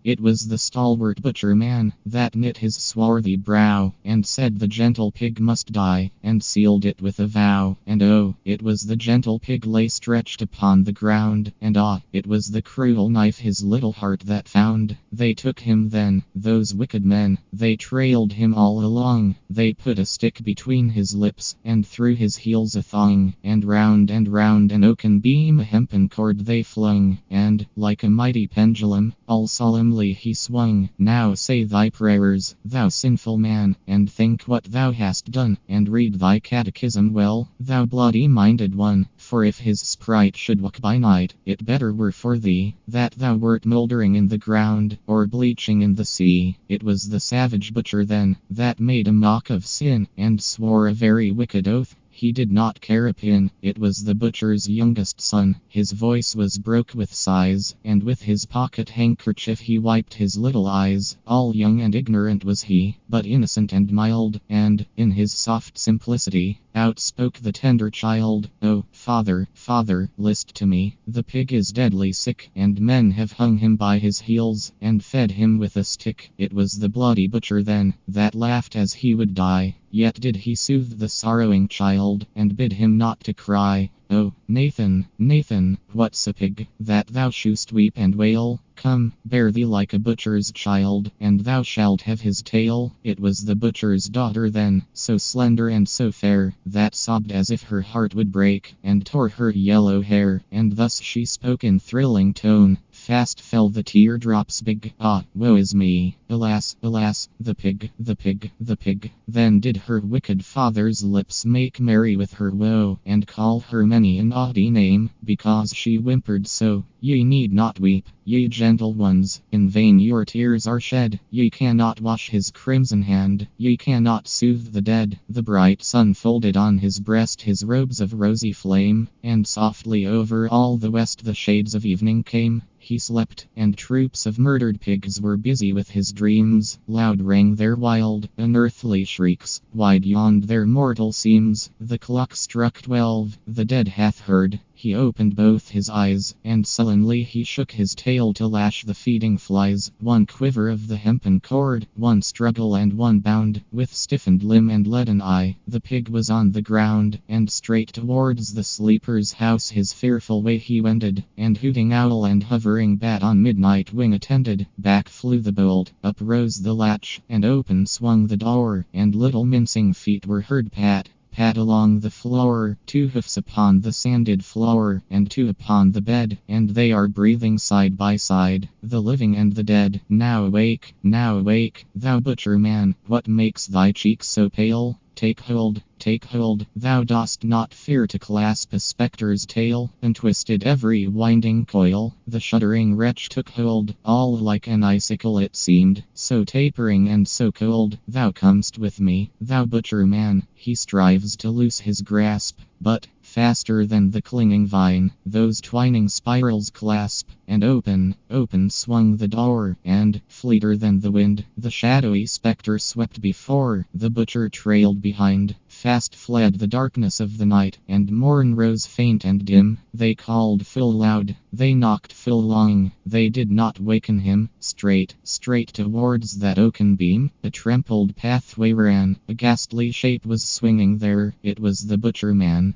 It was the stalwart butcher man that knit his swarthy brow, and said the gentle pig must die, and sealed it with a vow. And oh, it was the gentle pig lay stretched upon the ground, and ah, it was the cruel knife his little heart that found. They took him then, those wicked men, they trailed him all along, they put a stick between his lips, and through his heels a thong, and round an oaken beam a hempen cord they flung, and, like a mighty pendulum, all solemnly he swung. Now say thy prayers, thou sinful man, and think what thou hast done, and read thy catechism well, thou bloody-minded one, for if his sprite should walk by night, it better were for thee, that thou wert mouldering in the ground, or bleaching in the sea. It was the savage butcher then, that made a mock of sin, and swore a very wicked oath. He did not care a pin. It was the butcher's youngest son. His voice was broke with sighs, and with his pocket handkerchief he wiped his little eyes. All young and ignorant was he, but innocent and mild, and, in his soft simplicity, outspoke the tender child. "Oh, father, father, list to me. The pig is deadly sick, and men have hung him by his heels, and fed him with a stick." It was the bloody butcher then, that laughed as he would die. Yet did he soothe the sorrowing child, and bid him not to cry. "Oh, Nathan, Nathan, what's a pig, that thou shouldst weep and wail? Come, bear thee like a butcher's child, and thou shalt have his tail." It was the butcher's daughter then, so slender and so fair, that sobbed as if her heart would break, and tore her yellow hair, and thus she spoke in thrilling tone. Fast fell the teardrops big. "Ah, woe is me! Alas, alas, the pig, the pig, the pig." Then did her wicked father's lips make merry with her woe, and call her many a naughty name, because she whimpered so. "Ye need not weep, ye gentle ones, in vain your tears are shed. Ye cannot wash his crimson hand, ye cannot soothe the dead." The bright sun folded on his breast his robes of rosy flame, and softly over all the west the shades of evening came. He slept, and troops of murdered pigs were busy with his dreams. Loud rang their wild, unearthly shrieks, wide yawned their mortal seams. The clock struck 12, the dead hath heard. He opened both his eyes, and sullenly he shook his tail to lash the feeding flies. One quiver of the hempen cord, one struggle and one bound, with stiffened limb and leaden eye, the pig was on the ground, and straight towards the sleeper's house his fearful way he wended, and hooting owl and hovering bat on midnight wing attended. Back flew the bolt, up rose the latch, and open swung the door, and little mincing feet were heard pat along the floor, 2 hoofs upon the sanded floor, and 2 upon the bed, and they are breathing side by side, the living and the dead. Now awake, thou butcher man, what makes thy cheeks so pale? Take hold, thou dost not fear to clasp a spectre's tail, and twisted every winding coil. The shuddering wretch took hold, all like an icicle it seemed, so tapering and so cold. "Thou comest with me, thou butcher man." He strives to loose his grasp, but, faster than the clinging vine, those twining spirals clasp, and open swung the door, and, fleeter than the wind, the shadowy spectre swept before, the butcher trailed behind. Fast fled the darkness of the night, and morn rose faint and dim. They called full loud, they knocked full long, they did not waken him. Straight towards that oaken beam, a trampled pathway ran, a ghastly shape was swinging there. It was the butcher man.